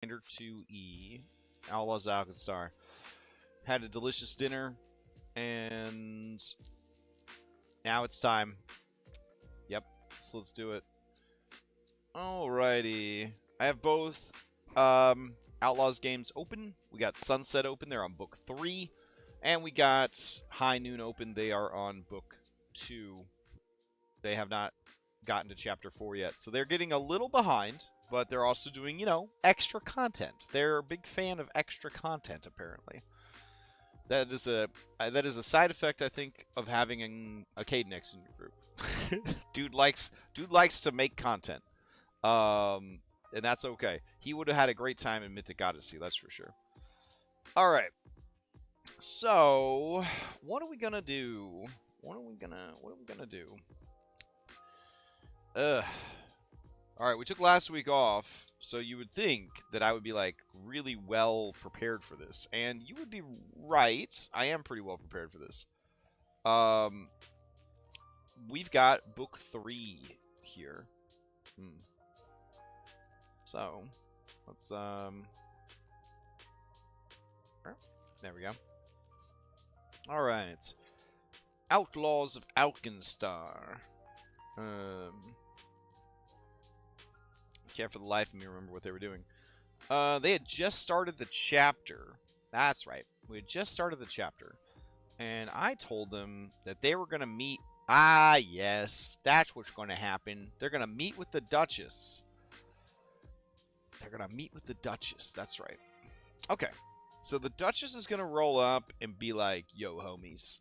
Pathfinder 2E, Outlaws Alkenstar. Had a delicious dinner, and now it's time. Yep, so let's do it. Alrighty. I have both Outlaws games open. We got Sunset open, they're on book 3. And we got High Noon open, they are on book 2. They have not gotten to chapter 4 yet. So they're getting a little behind, but they're also doing, you know, extra content. They're a big fan of extra content, apparently. That is a side effect, I think, of having a Cadenex in your group. dude likes to make content. And that's okay. He would have had a great time in Mythic Odyssey, that's for sure. Alright. So, what are we gonna do? What are we gonna do? Alright, we took last week off, so you would think that I would be, like, really well prepared for this. And you would be right. I am pretty well prepared for this. We've got book 3 here. So, let's, there we go. Alright. Outlaws of Alkenstar. Can't for the life of me remember what they were doing. They had just started the chapter. That's right. We had just started the chapter. And I told them that they were going to meet. Ah, yes. That's what's going to happen. They're going to meet with the Duchess. They're going to meet with the Duchess. That's right. Okay. So the Duchess is going to roll up and be like, yo, homies.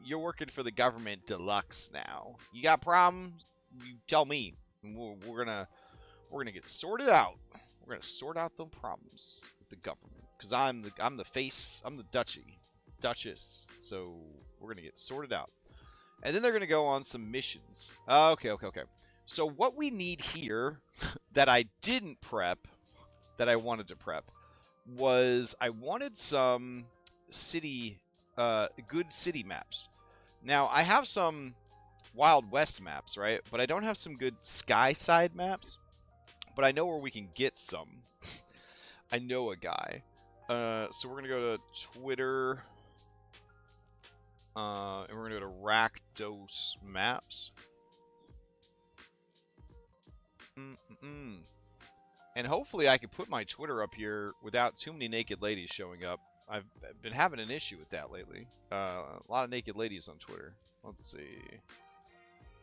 You're working for the government deluxe now. You got problems? You tell me. And we're going to get sorted out. We're going to sort out the problems with the government. Because I'm the face. I'm the Duchess. So we're going to get sorted out. And then they're going to go on some missions. Okay. So what we need here that I didn't prep, that I wanted to prep, was I wanted some city, good city maps. Now, I have some Wild West maps, right? But I don't have some good Sky Side maps. But I know where we can get some. I know a guy. So we're going to go to Twitter. And we're going to go to Rakdos Maps. And hopefully I can put my Twitter up here without too many naked ladies showing up. I've been having an issue with that lately. A lot of naked ladies on Twitter. Let's see.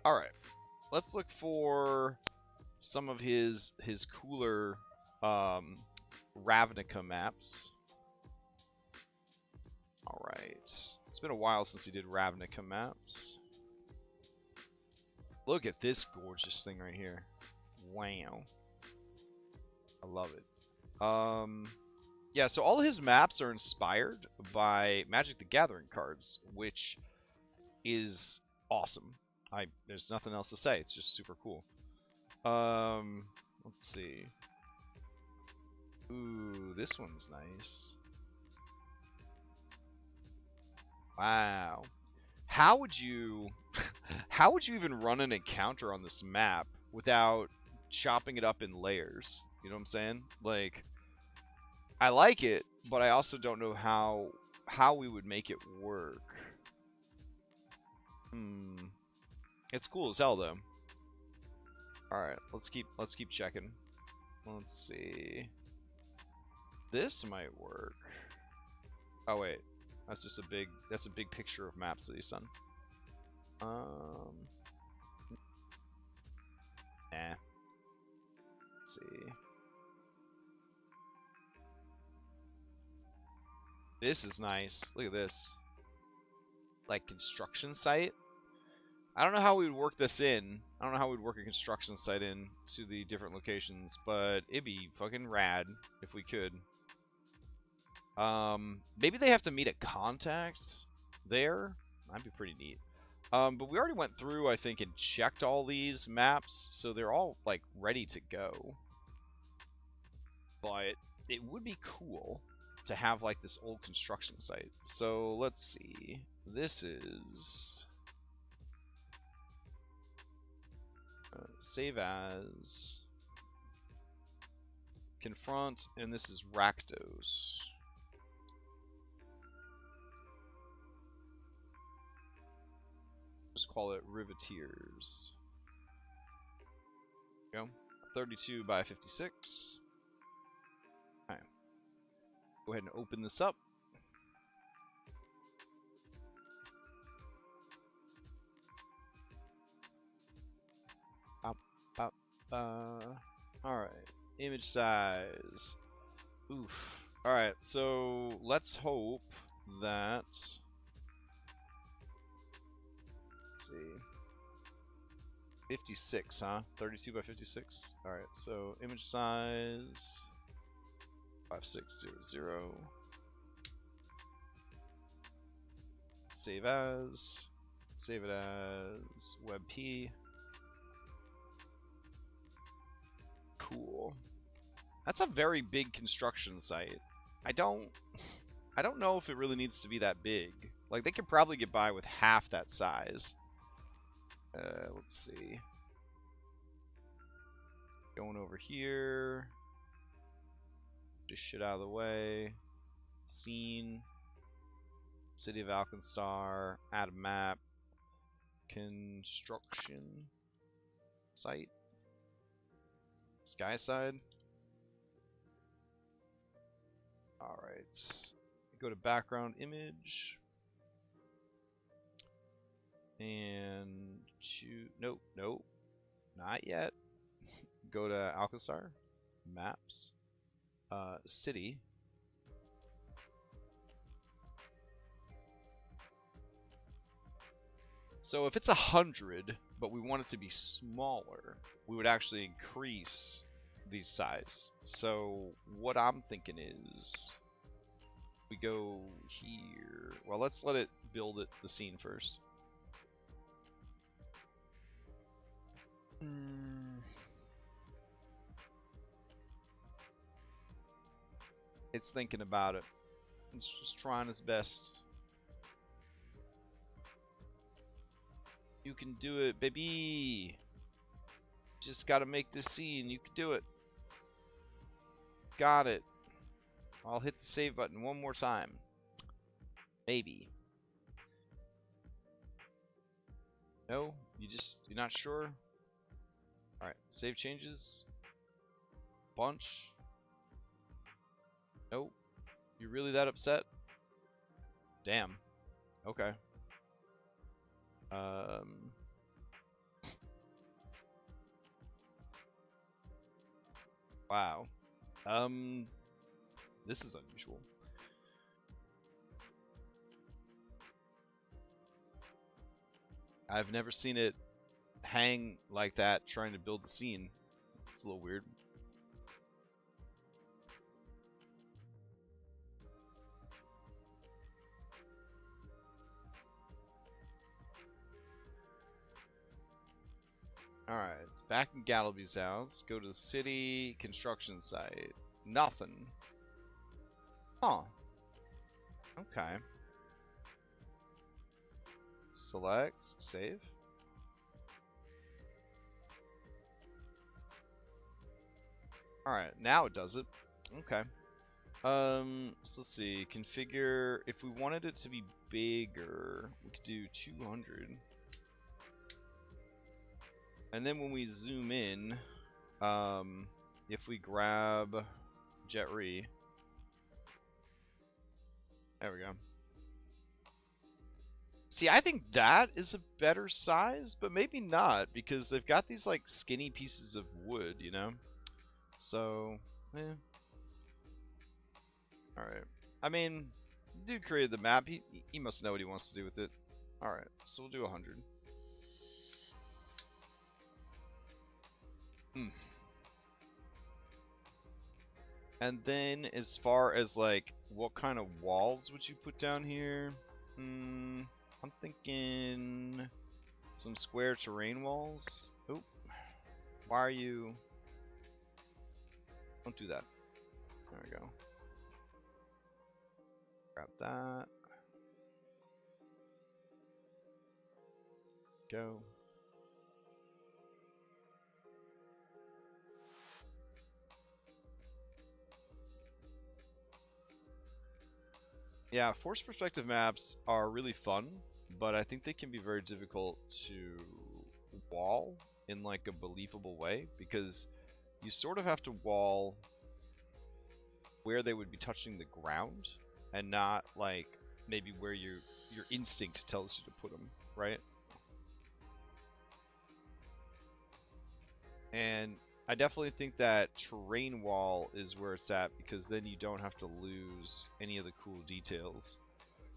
Alright. Let's look for some of his cooler Ravnica maps. Alright. It's been a while since he did Ravnica maps. Look at this gorgeous thing right here. Wow. I love it. Yeah, so all of his maps are inspired by Magic the Gathering cards, which is awesome. There's nothing else to say. It's just super cool. Let's see. Ooh, this one's nice. Wow. How would you even run an encounter on this map without chopping it up in layers? You know what I'm saying? Like, I like it, but I also don't know how we would make it work. It's cool as hell though. Alright, let's keep checking. Let's see. This might work. Oh wait. That's just a big picture of maps that he's done. Let's see. This is nice. Look at this. Like construction site. I don't know how we would work this in. I don't know how we'd work a construction site in to the different locations, but it'd be fucking rad if we could. Maybe they have to meet a contact there. That'd be pretty neat. But we already went through, I think, and checked all these maps, so they're all, like, ready to go. But it would be cool to have, like, this old construction site. So, let's see. This is... save as... Confront, and this is Rakdos. Just call it Riveteers. There we go. 32 by 56. Alright. Go ahead and open this up. Alright. Image size. Oof. Alright, so let's hope that... Let's see. 56, huh? 32 by 56? Alright, so image size 5600. Save as. Save it as WebP. Cool. That's a very big construction site. I don't know if it really needs to be that big. Like, they could probably get by with half that size. Let's see. Going over here. Just shit out of the way. Scene. City of Alkenstar. Add a map. Construction site. Sky side. Alright. Go to background image. And choose. Nope, nope. Not yet. Go to Alkenstar. Maps. City. So if it's 100, but we want it to be smaller, we would actually increase the size. So what I'm thinking is we go here. Well, let's let it build the scene first. It's thinking about it. It's just trying its best. You can do it, baby. Just gotta make this scene. You can do it. Got it. I'll hit the save button one more time. Maybe. No? You're not sure? Alright, save changes. Bunch. Nope. You really that upset? Damn. Okay. Wow. This is unusual. I've never seen it hang like that trying to build the scene. It's a little weird. Alright, it's back in Gallaby's house. Go to the city construction site. Nothing. Huh. Okay. Select, save. Alright, now it does it. Okay. So let's see. Configure. If we wanted it to be bigger, we could do 200. And then when we zoom in, if we grab Jetri, there we go. See, I think that is a better size, but maybe not, because they've got these like skinny pieces of wood, you know? So, eh. Alright. I mean, dude created the map. He must know what he wants to do with it. Alright, so we'll do 100. And then as far as like what kind of walls would you put down here? I'm thinking some square terrain walls. Oh, why are you? Don't do that. There we go. Grab that. Go. Yeah, forced perspective maps are really fun, but I think they can be very difficult to wall in like a believable way because you sort of have to wall where they would be touching the ground and not like maybe where your instinct tells you to put them, right? And I definitely think that terrain wall is where it's at because then you don't have to lose any of the cool details.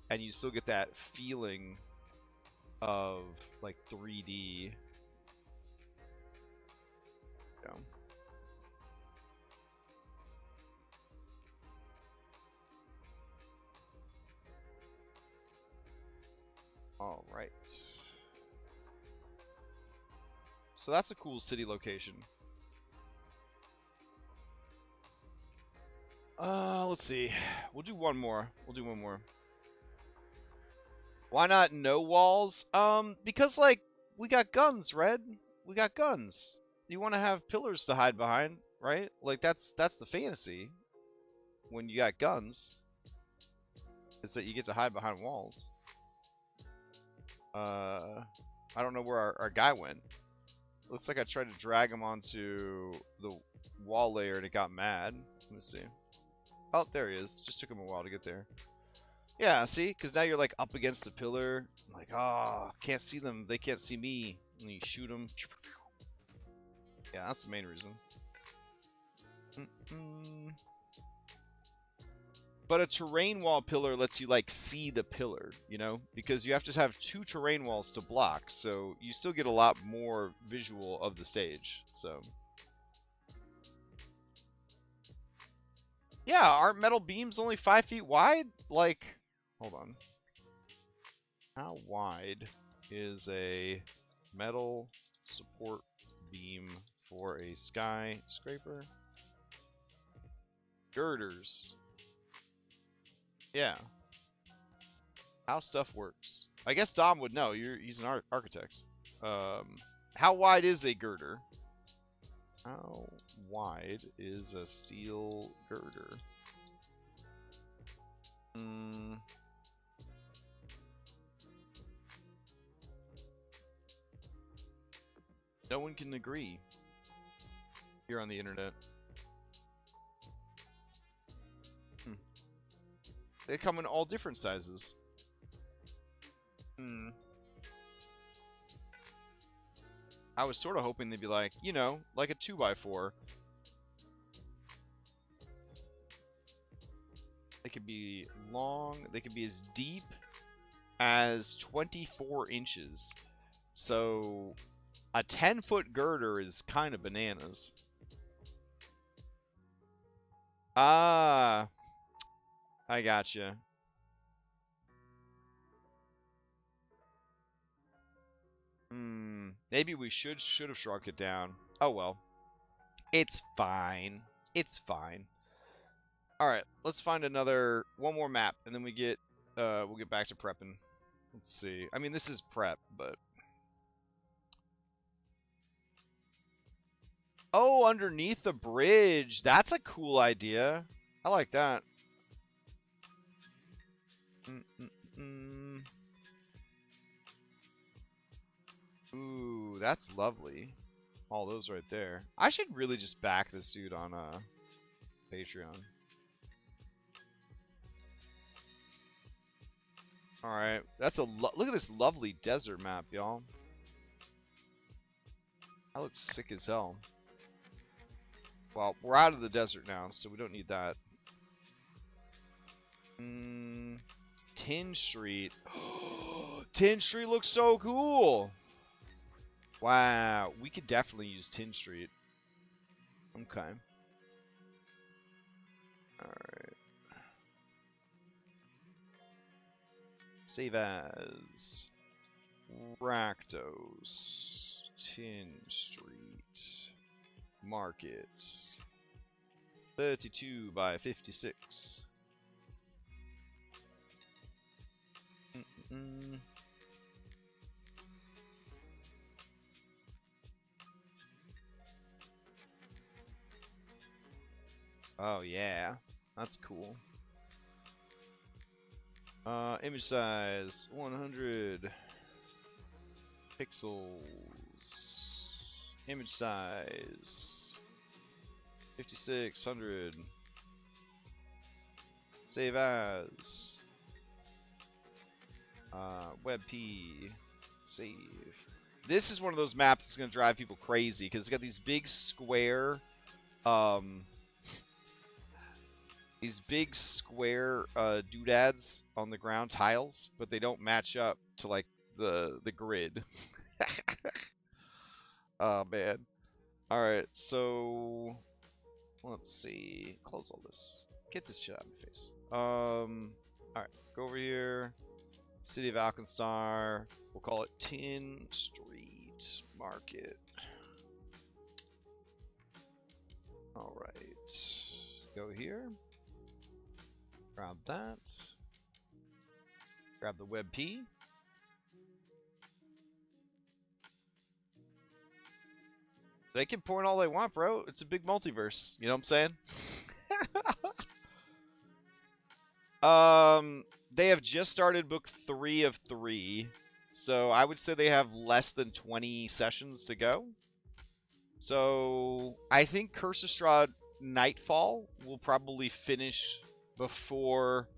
And you still get that feeling of like 3D. You know? All right. So that's a cool city location. Let's see. We'll do one more. We'll do one more. Why not no walls? Because like we got guns, Red. We got guns. You want to have pillars to hide behind, right? Like that's the fantasy when you got guns. Is that you get to hide behind walls. I don't know where our guy went. Looks like I tried to drag him onto the wall layer and it got mad. Let me see. Oh, there he is. Just took him a while to get there. Yeah, see? Because now you're like up against the pillar. Like, oh, can't see them. They can't see me. And you shoot them. Yeah, that's the main reason. But a terrain wall pillar lets you like see the pillar, you know? Because you have to have 2 terrain walls to block. So you still get a lot more visual of the stage. So... yeah, aren't metal beams only 5 feet wide? Like, hold on. How wide is a metal support beam for a skyscraper? Girders. Yeah. How stuff works. I guess Dom would know. He's an architect. How wide is a girder? How wide is a steel girder? No one can agree here on the internet. They come in all different sizes. I was sort of hoping they'd be like, you know, like a 2x4. They could be long. They could be as deep as 24 inches. So a 10-foot girder is kind of bananas. Ah, I gotcha. Maybe we should have shrunk it down. Oh well. It's fine. It's fine. All right, let's find one more map, and then we'll get back to prepping. Let's see. I mean, this is prep, but oh, underneath the bridge. That's a cool idea. I like that. Ooh, that's lovely. All those right there. I should really just back this dude on Patreon. Alright, that's look at this lovely desert map, y'all. That looks sick as hell. Well, we're out of the desert now, so we don't need that. Tin Street. Tin Street looks so cool! Wow, we could definitely use Tin Street. Okay. Alright. Save as Rakdos, Tin Street, Market, 32 by 56. Oh yeah, that's cool. Image size 100 pixels. Image size 5600. Save as. WebP. Save. This is one of those maps that's going to drive people crazy because it's got these big square, doodads on the ground, tiles, but they don't match up to like the grid. Oh man. All right, so let's see. Close all this. Get this shit out of my face. All right, go over here. City of Alkenstar. We'll call it Tin Street Market. All right. Go here. Grab that. Grab the WebP. They can point all they want, bro. It's a big multiverse. You know what I'm saying? They have just started book 3 of 3. So I would say they have less than 20 sessions to go. So I think Curse of Strahd Nightfall will probably finish before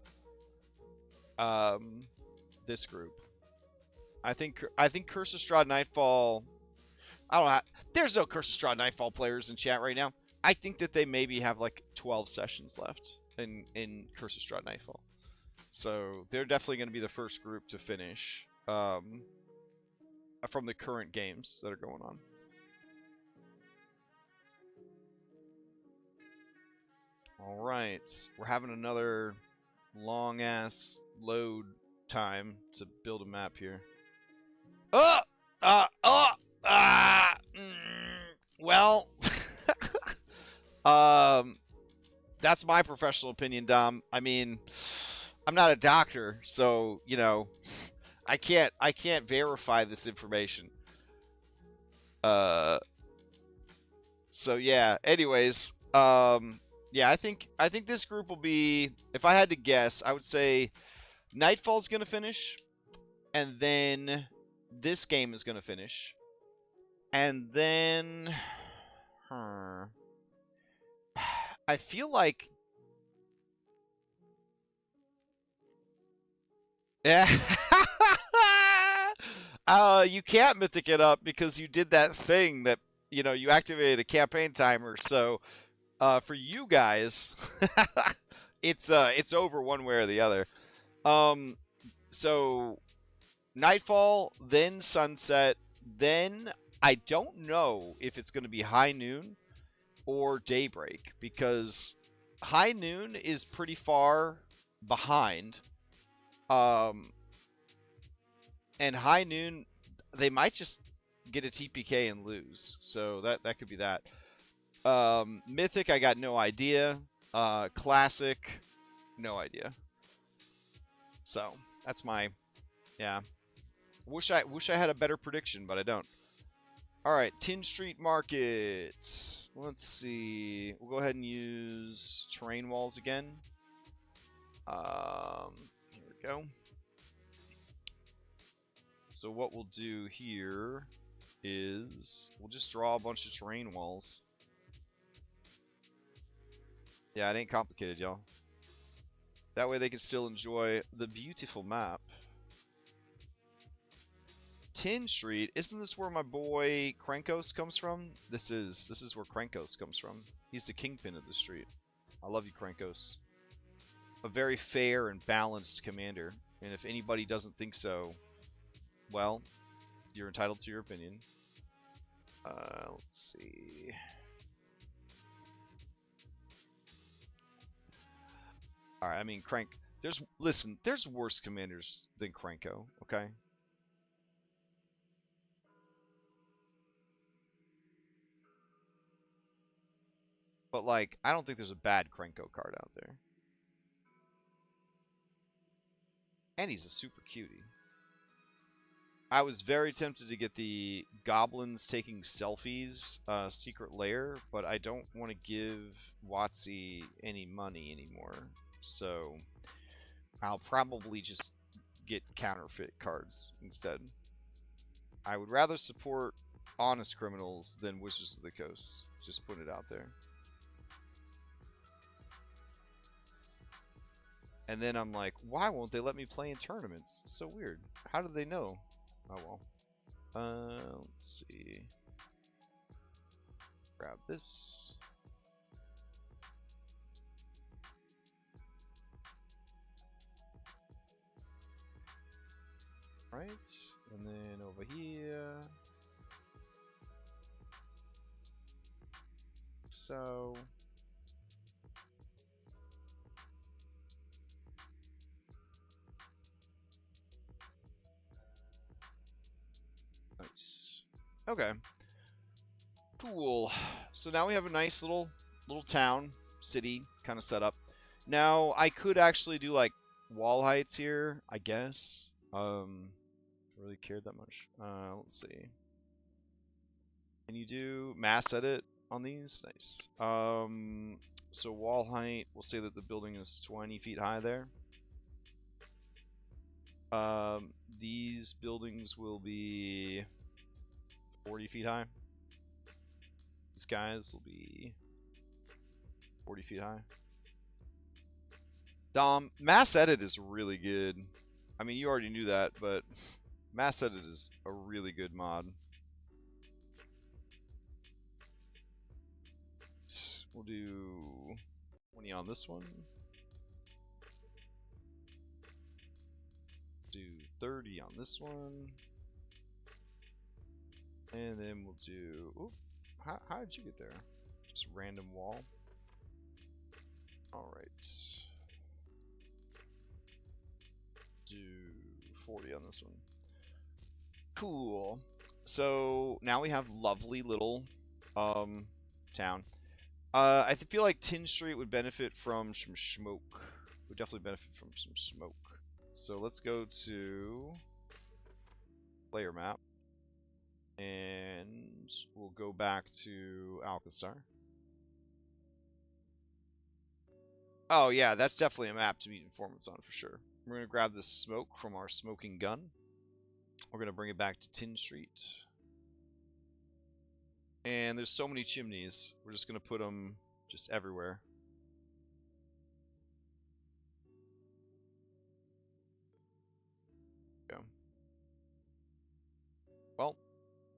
this group. I think Curse of Strahd Nightfall. I don't know. There's no Curse of Strahd Nightfall players in chat right now. I think that they maybe have like 12 sessions left in Curse of Strahd Nightfall. So they're definitely going to be the first group to finish from the current games that are going on. All right, we're having another long ass load time to build a map here. Well, that's my professional opinion, Dom. I mean, I'm not a doctor, so you know, I can't verify this information. So yeah. Anyways, yeah, I think this group will be. If I had to guess, I would say Nightfall's gonna finish, and then this game is gonna finish, and then, I feel like. Yeah. You can't mythic it up because you did that thing that, you know, you activated a campaign timer. So, for you guys, it's over one way or the other. So Nightfall, then Sunset, then I don't know if it's going to be High Noon or Daybreak because High Noon is pretty far behind. And High Noon, they might just get a TPK and lose. So that could be that. Mythic, I got no idea. Classic, no idea. So that's my, yeah. Wish I had a better prediction, but I don't. All right, Tin Street Market. Let's see. We'll go ahead and use terrain walls again. Here we go. So what we'll do here is we'll just draw a bunch of terrain walls. Yeah, it ain't complicated, y'all. That way they can still enjoy the beautiful map. Tin Street, isn't this where my boy Krankos comes from? This is where Krankos comes from. He's the kingpin of the street. I love you, Krankos. A very fair and balanced commander. And if anybody doesn't think so, well, you're entitled to your opinion. Let's see. Alright, I mean, listen, there's worse commanders than Kranko, okay? But, like, I don't think there's a bad Kranko card out there. And he's a super cutie. I was very tempted to get the goblins taking selfies secret lair, but I don't want to give WotC any money anymore. So I'll probably just get counterfeit cards instead. I would rather support honest criminals than Wizards of the Coast. Just put it out there. And then I'm like, why won't they let me play in tournaments? It's so weird. How do they know? Oh well. Let's see. Grab this. Right, and then over here. So. Nice. Okay. Cool. So now we have a nice little town, city kind of set up. Now I could actually do like wall heights here, I guess. Really cared that much. Let's see. Can you do mass edit on these? Nice. So wall height, we'll say that the building is 20 feet high there. These buildings will be 40 feet high. These guys will be 40 feet high. Dom, mass edit is really good. I mean, you already knew that, but mass edit is a really good mod. We'll do 20 on this one. Do 30 on this one. And then we'll do... Ooh, how did you get there? Just random wall. Alright. Do 40 on this one. Cool. So now we have lovely little town. I feel like Tin Street would benefit from some smoke. Would definitely benefit from some smoke. So let's go to player map. And we'll go back to Alkenstar. Oh yeah, that's definitely a map to meet informants on for sure. We're going to grab this smoke from our smoking gun. We're going to bring it back to Tin Street. And there's so many chimneys. We're just going to put them just everywhere. Yeah. Well,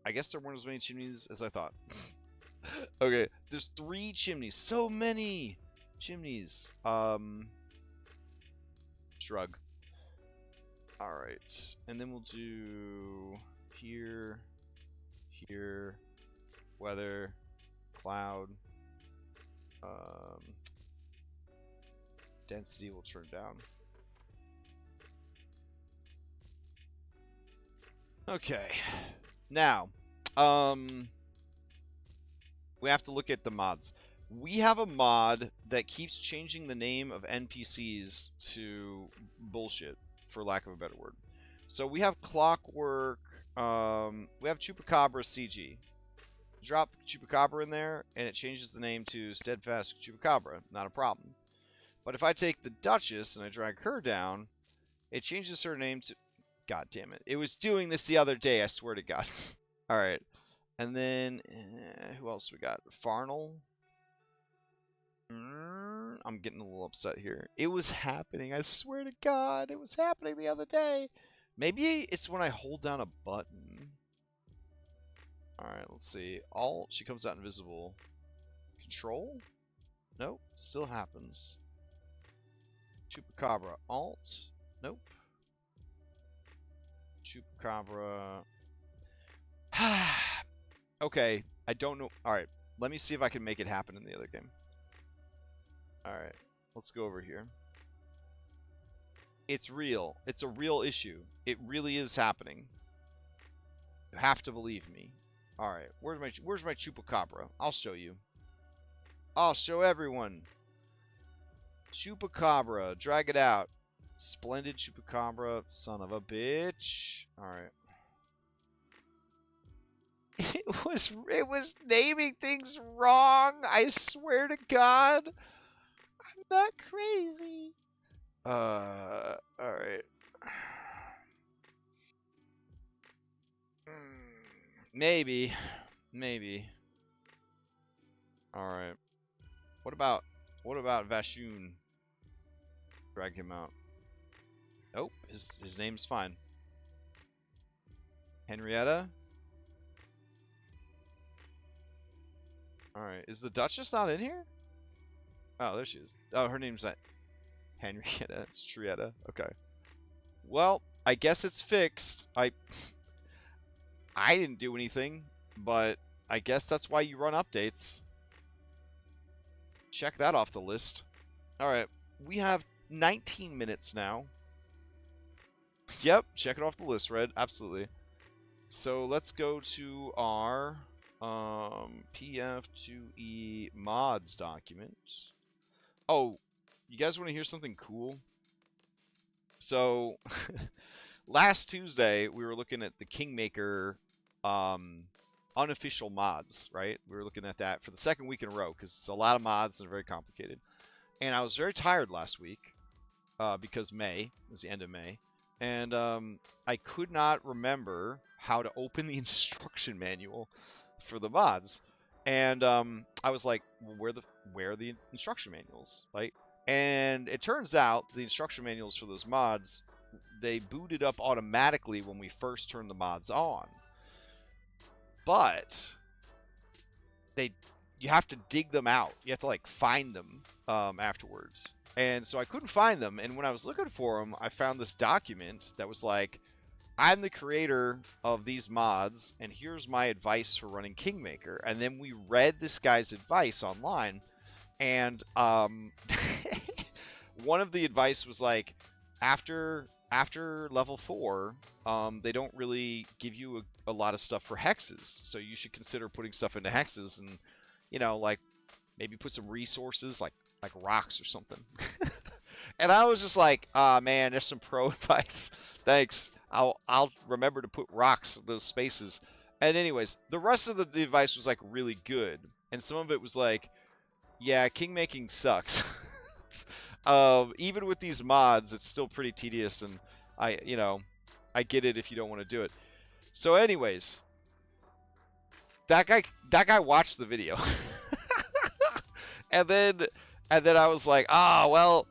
I guess there weren't as many chimneys as I thought. Okay, there's 3 chimneys. So many chimneys. Shrug. Alright. And then we'll do here, here, weather, cloud. Density will turn down. Okay. Now, we have to look at the mods. We have a mod that keeps changing the name of NPCs to bullshit, for lack of a better word. So we have Clockwork, we have Chupacabra CG. Drop Chupacabra in there, and it changes the name to Steadfast Chupacabra. Not a problem. But if I take the Duchess and I drag her down, it changes her name to... God damn it. It was doing this the other day, I swear to God. Alright. And then, who else we got? Farnell. I'm getting a little upset here. It was happening. I swear to God, it was happening the other day. Maybe it's when I hold down a button. Alright, let's see. Alt, she comes out invisible. Control? Nope, still happens. Chupacabra. Alt? Nope. Chupacabra. Okay, I don't know. Alright, let me see if I can make it happen in the other game. Alright, let's go over here. It's real. It's a real issue. It really is happening. You have to believe me. Alright, where's my Chupacabra? I'll show you. I'll show everyone. Chupacabra, drag it out. Splendid Chupacabra, son of a bitch. Alright. It was naming things wrong. I swear to God. I'm not crazy. Alright. Maybe. Maybe. Alright. What about Vashun? Drag him out. Nope, his name's fine. Henrietta? Alright. Is the Duchess not in here? Oh, there she is. Oh, her name's not Henrietta. It's Trietta. Okay. Well, I guess it's fixed. I didn't do anything, but I guess that's why you run updates. Check that off the list. Alright. We have 19 minutes now. Yep, check it off the list, Red. Absolutely. So let's go to our PF2E mods document. Oh, you guys want to hear something cool? So, last Tuesday, we were looking at the Kingmaker unofficial mods, right? We were looking at that for the second week in a row, because it's a lot of mods and very complicated. And I was very tired last week, because May, it was the end of May. And I could not remember how to open the instruction manual for the mods. And I was like, well, where are the instruction manuals? Like, and it turns out the instruction manuals for those mods, they booted up automatically when we first turned the mods on. But you have to dig them out. You have to like find them afterwards. And so I couldn't find them, and when I was looking for them, I found this document that was like, I'm the creator of these mods, and here's my advice for running Kingmaker. And then we read this guy's advice online, and one of the advice was like, after level 4, they don't really give you a lot of stuff for hexes, so you should consider putting stuff into hexes, and, you know, like, maybe put some resources, like rocks or something. And I was just like, ah, man, there's some pro advice. Thanks. I'll remember to put rocks in those spaces. And anyways, the rest of the advice was like really good. And some of it was like, yeah, kingmaking sucks. Even with these mods, it's still pretty tedious, and I get it if you don't want to do it. So anyways, that guy watched the video. And then I was like, ah, well,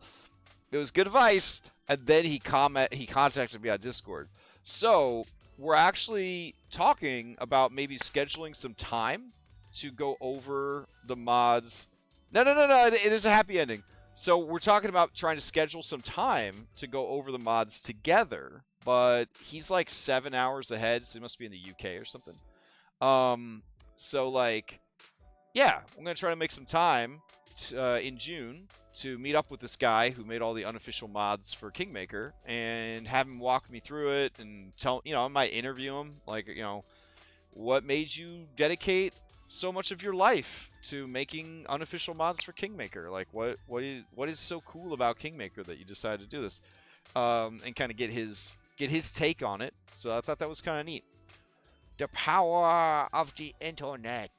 it was good advice. And then he contacted me on Discord. So we're actually talking about maybe scheduling some time to go over the mods. No, it is a happy ending. So we're talking about trying to schedule some time to go over the mods together. But he's like 7 hours ahead, so he must be in the UK or something. So like, yeah, I'm gonna try to make some time in June to meet up with this guy who made all the unofficial mods for Kingmaker and have him walk me through it and tell, I might interview him, like, what made you dedicate so much of your life to making unofficial mods for Kingmaker? Like, what is so cool about Kingmaker that you decided to do this? And kind of get his take on it. So I thought that was kind of neat. The power of the internet,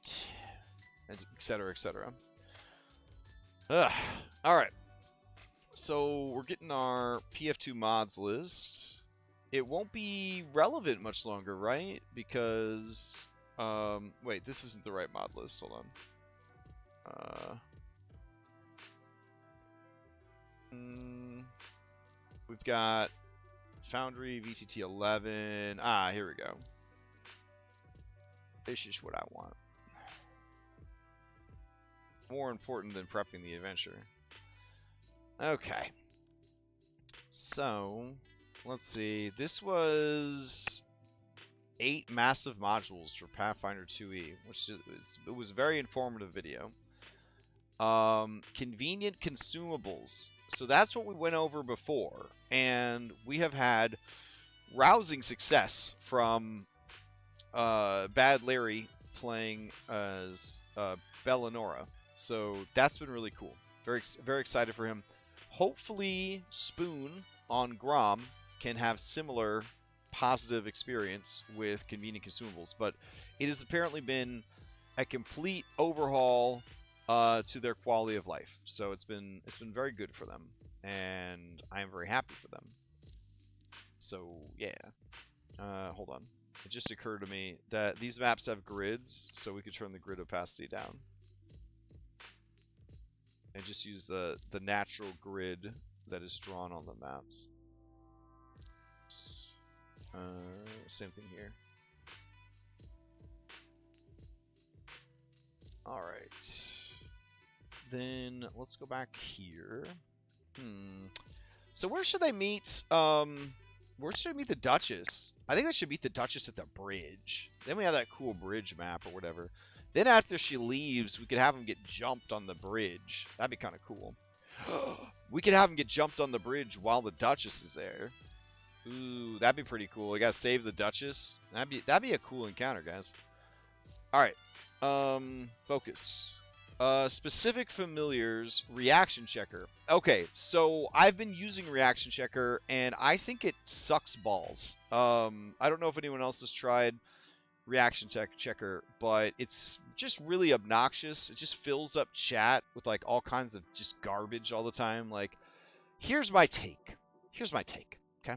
etc., etc. Alright. So we're getting our PF2 mods list. It won't be relevant much longer, right? Because, wait, this isn't the right mod list. Hold on. We've got Foundry, VTT 11. Ah, here we go. This is what I want. More important than prepping the adventure. Okay. So, let's see. This was 8 massive modules for Pathfinder 2e, which it was a very informative video. Convenient consumables. So that's what we went over before, and we have had rousing success from Bad Larry playing as Bellanora. So that's been really cool. Very excited for him. Hopefully Spoon on Grom can have similar positive experience with convenient consumables, but it has apparently been a complete overhaul to their quality of life. So it's been very good for them. and I am very happy for them. So yeah, hold on. It just occurred to me that these maps have grids, so we could turn the grid opacity down and just use the natural grid that is drawn on the maps. Same thing here. All right. Then let's go back here. So where should they meet? Where should they meet the Duchess? I think they should meet the Duchess at the bridge. Then we have that cool bridge map or whatever. Then after she leaves, we could have them get jumped on the bridge. That'd be kind of cool. We could have them get jumped on the bridge while the Duchess is there. Ooh, that'd be pretty cool. We gotta save the Duchess. That'd be a cool encounter, guys. All right. Focus. Specific familiars, reaction checker. Okay, so I've been using reaction checker, and I think it sucks balls. I don't know if anyone else has tried reaction checker, but it's just really obnoxious. It just fills up chat with like all kinds of just garbage all the time. Like, here's my take. Okay,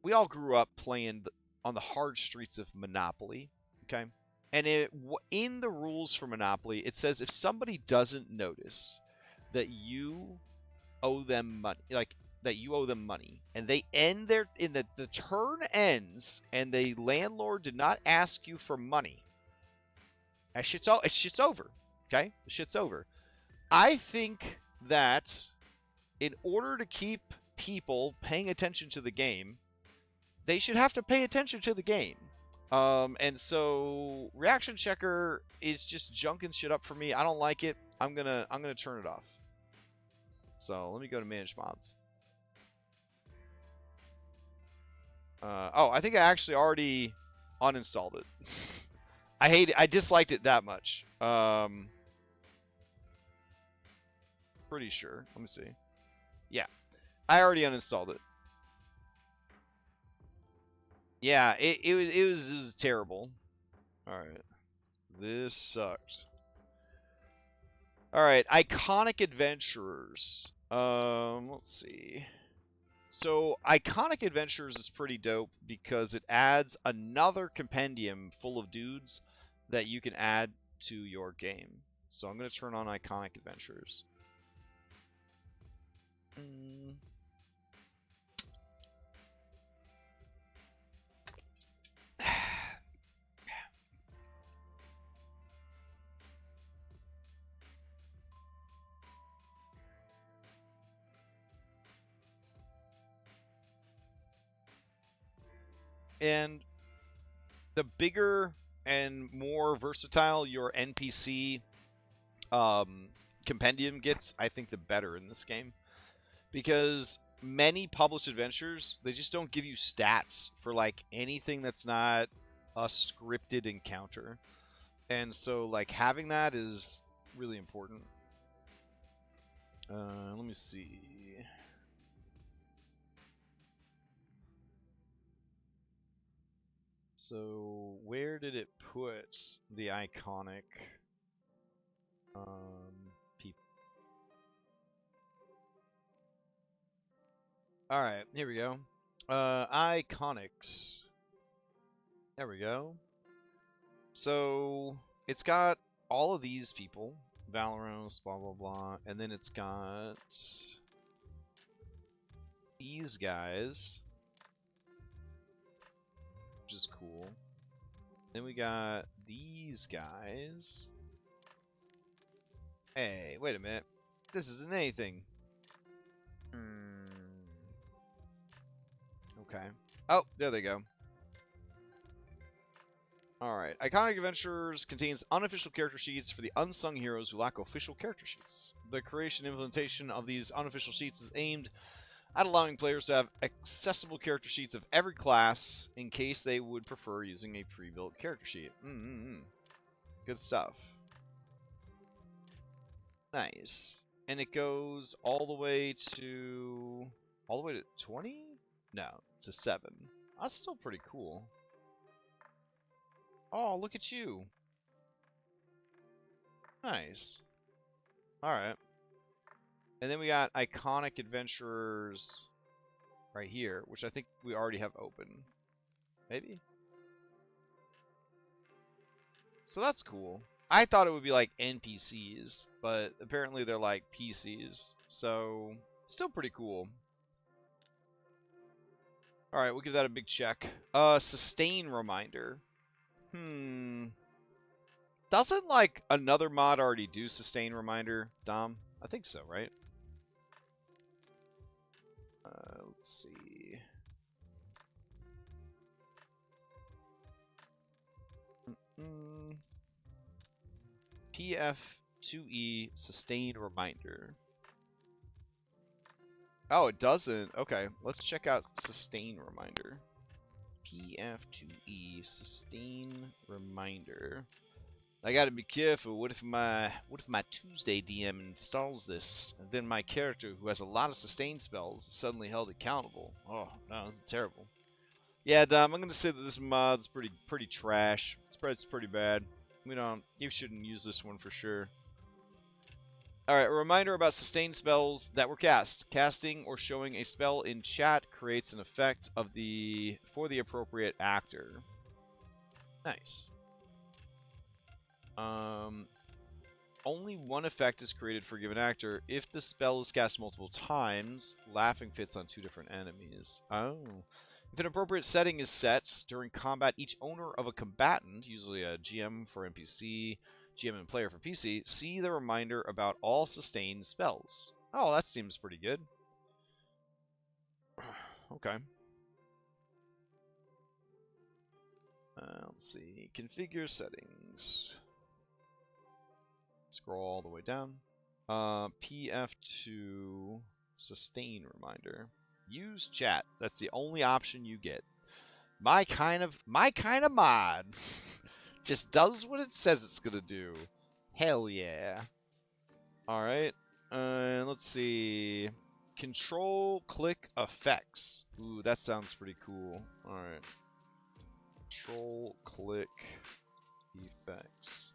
we all grew up playing on the hard streets of Monopoly. Okay. And in the rules for Monopoly, it says if somebody doesn't notice that you owe them money, and they end the turn ends, and the landlord did not ask you for money, shit's over. Okay, the shit's over. I think that in order to keep people paying attention to the game, they should have to pay attention to the game. And so reaction checker is just junking shit up for me. I don't like it. I'm gonna turn it off. So let me go to manage mods. Oh, I think I actually already uninstalled it. I hate it. I disliked it that much. Pretty sure. Let me see. Yeah, I already uninstalled it. Yeah, it was terrible. All right, this sucked. All right, iconic adventurers. Let's see. So iconic adventurers is pretty dope because it adds another compendium full of dudes that you can add to your game. So I'm gonna turn on iconic adventurers. And the bigger and more versatile your NPC compendium gets, I think the better in this game. Because many published adventures, they just don't give you stats for like anything that's not a scripted encounter. And so like having that is really important. Let me see. So where did it put the iconic people? All right, here we go. Iconics. There we go. So it's got all of these people, Valorant, blah blah blah, and then it's got these guys, which is cool. Then we got these guys. Hey, wait a minute. This isn't anything. Okay. Oh, there they go. Alright. Iconic Adventures contains unofficial character sheets for the unsung heroes who lack official character sheets. The creation and implementation of these unofficial sheets is aimed at allowing players to have accessible character sheets of every class in case they would prefer using a pre-built character sheet. Good stuff. Nice. And it goes all the way to 20? No, to 7. That's still pretty cool. Oh, look at you. Nice. Alright. And then we got Iconic Adventurers right here, which I think we already have open. Maybe? So that's cool. I thought it would be like NPCs, but apparently they're like PCs. So, still pretty cool. Alright, we'll give that a big check. Sustain Reminder. Doesn't like another mod already do Sustain Reminder, Dom? I think so, right? Let's see. PF2E Sustain Reminder. Oh, it doesn't. Okay, let's check out Sustain Reminder. PF2E Sustain Reminder. I gotta be careful. What if my Tuesday DM installs this, and then my character, who has a lot of sustain spells, is suddenly held accountable? Oh no, this is terrible. Yeah, Dom, I'm gonna say that this mod's pretty trash. It's pretty bad. You shouldn't use this one for sure. Alright, a reminder about sustained spells that were cast. Casting or showing a spell in chat creates an effect for the appropriate actor. Nice. Only one effect is created for a given actor. If the spell is cast multiple times, laughing fits on 2 different enemies. Oh. If an appropriate setting is set during combat, each owner of a combatant, usually a GM for NPC, GM and player for PC, see the reminder about all sustained spells. Oh, that seems pretty good. Okay. Let's see. Configure settings. Scroll all the way down. PF2 sustain reminder. Use chat. That's the only option you get. My kind of mod just does what it says it's gonna do. Hell yeah. Alright. Let's see. Control click effects. Ooh, that sounds pretty cool. Alright. Control click effects.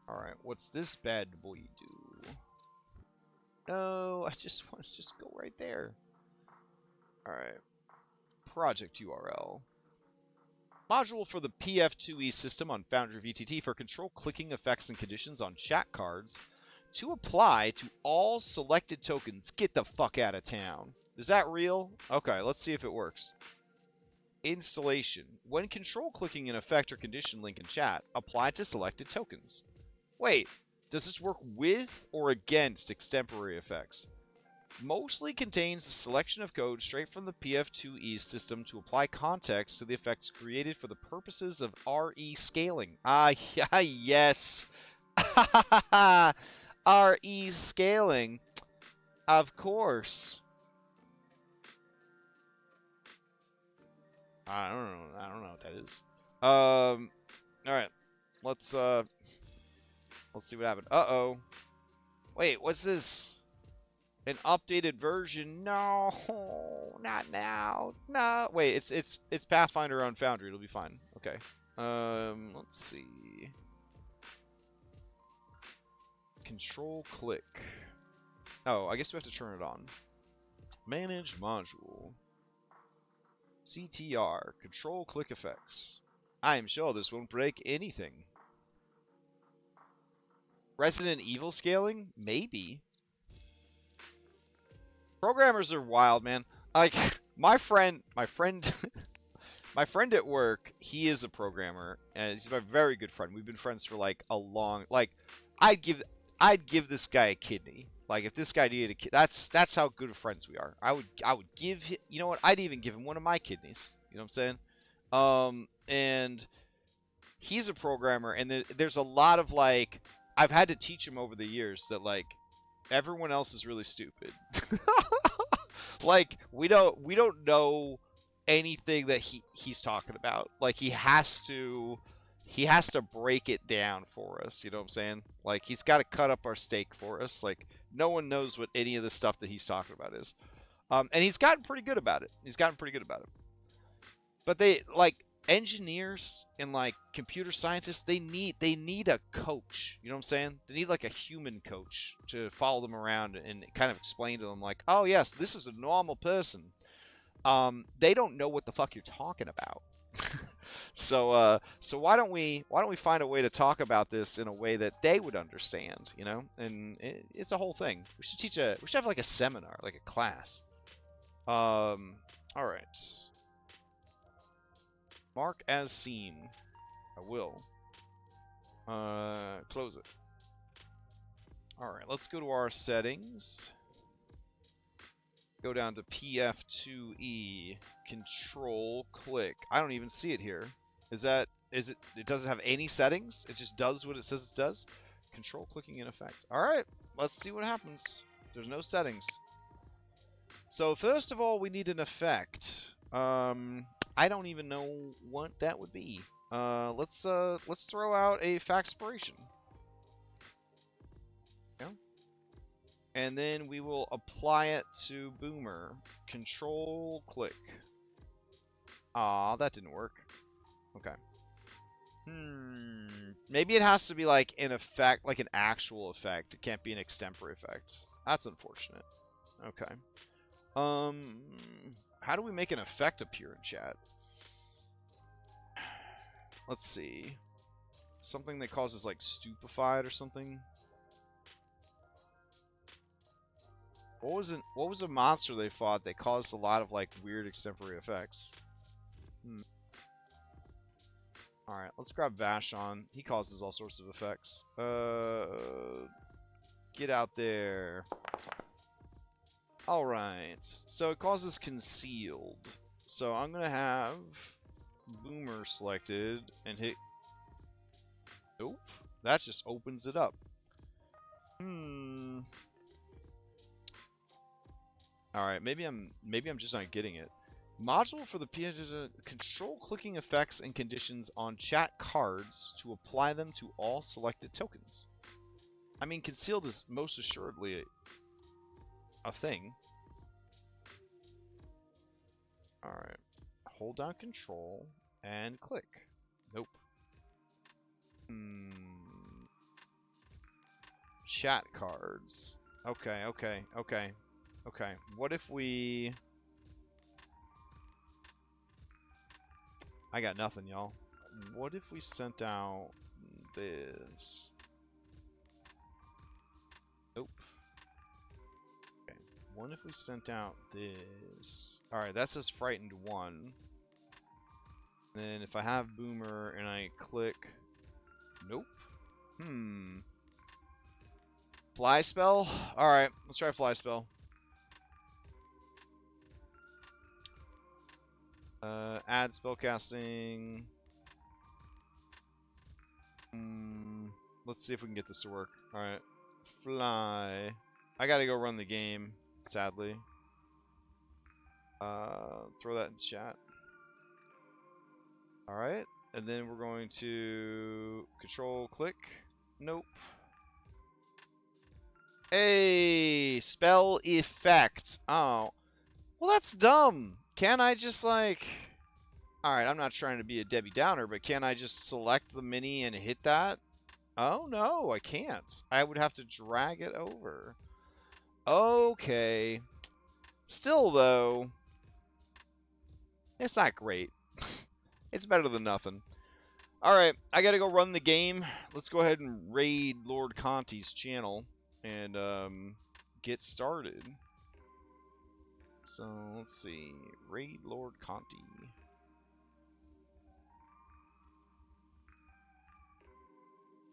Alright, what's this bad boy do? No, I just want to just go right there. Alright. Project URL. Module for the PF2E system on Foundry VTT for control clicking effects and conditions on chat cards to apply to all selected tokens. Get the fuck out of town. Is that real? Okay, let's see if it works. Installation. When control clicking an effect or condition link in chat, apply to selected tokens. Wait, does this work with or against extemporary effects? Mostly contains the selection of code straight from the PF2E system to apply context to the effects created for the purposes of RE scaling. Ah, yes. RE scaling. Of course. I don't know what that is. All right. Let's see what happened. Uh-oh. Wait, what's this? An updated version? No, not now. No, wait, it's Pathfinder on Foundry. It'll be fine. Okay. Let's see. Control click. Oh, I guess we have to turn it on. Manage module. CTR. Control click effects. I am sure this won't break anything. Resident Evil scaling? Maybe. Programmers are wild, man. Like my friend my friend at work, he is a programmer and he's a very good friend. We've been friends for like a long I'd give this guy a kidney. Like if this guy needed a kidney, that's how good of friends we are. I would give him, you know what? I'd even give him one of my kidneys. You know what I'm saying? And he's a programmer and there's a lot of like I've had to teach him over the years that like everyone else is really stupid. Like we don't know anything that he's talking about. Like he has to break it down for us, you know what I'm saying? Like he's got to cut up our steak for us. Like no one knows what any of the stuff that he's talking about is. And he's gotten pretty good about it. But they like engineers and like computer scientists, they need a coach. You know what I'm saying? They need like a human coach to follow them around and kind of explain to them like, oh yes, this is a normal person. They don't know what the fuck you're talking about. So why don't we find a way to talk about this in a way that they would understand, you know? And it's a whole thing. We should have like a seminar, like a class. All right. Mark as seen. I will. Close it. All right, let's go to our settings. Go down to PF2E. Control click. I don't even see it here. Is it? It doesn't have any settings. It just does what it says it does. Control clicking in effect. All right, let's see what happens. There's no settings. So first of all, we need an effect. I don't even know what that would be. Let's throw out a Faxpiration. Yeah. And then we will apply it to Boomer. Control click. Aw, that didn't work. Okay. Maybe it has to be like an effect, like an actual effect. It can't be an extempore effect. That's unfortunate. Okay. How do we make an effect appear in chat? Let's see. Something that causes like stupefied or something. What was a monster they fought that caused a lot of like weird extempore effects? Alright, let's grab Vashon. He causes all sorts of effects. Get out there. Alright, so it causes concealed. So I'm gonna have Boomer selected and hit. Nope, that just opens it up. Alright, maybe I'm just not getting it. Module for the control clicking effects and conditions on chat cards to apply them to all selected tokens. I mean, concealed is most assuredly a thing. Alright. Hold down control and click. Nope. Chat cards. Okay. What if we... I got nothing, y'all. What if we sent out this? Nope. Okay. What if we sent out this? Alright, that says frightened 1. Then if I have Boomer and I click... Nope. Fly spell? Alright, let's try fly spell. Add spellcasting. Let's see if we can get this to work. Alright. Fly. I gotta go run the game, sadly. Throw that in chat. Alright. And then we're going to control click. Nope. Hey! Spell effect. Oh. Well, that's dumb. Can't I just like... Alright, I'm not trying to be a Debbie Downer, but can I just select the mini and hit that? Oh, no, I can't. I would have to drag it over. Okay. Still, though, it's not great. It's better than nothing. Alright, I gotta go run the game. Let's go ahead and raid Lord Conti's channel and get started. So, let's see. Raid Lord Conti.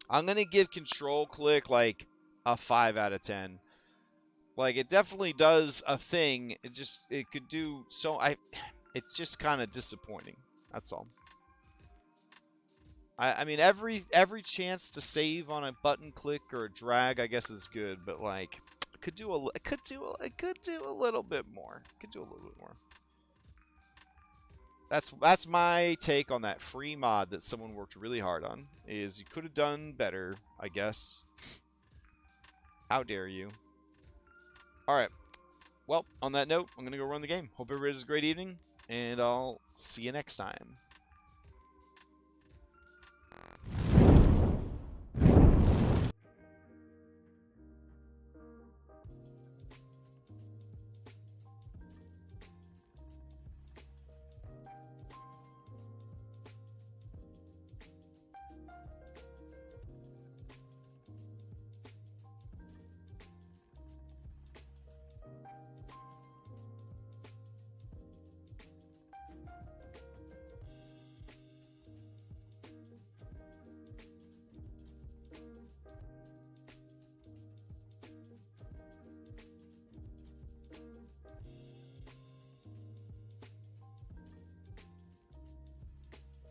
I'm going to give control click like a 5 out of 10. Like, it definitely does a thing. It could do so. It's just kind of disappointing. That's all. I mean, every chance to save on a button click or a drag, I guess, is good. But like, it could do a little bit more. Could do a little bit more. That's my take on that free mod that someone worked really hard on. Is you could have done better, I guess. How dare you? Alright. Well, on that note, I'm going to go run the game. Hope everybody has a great evening, and I'll see you next time.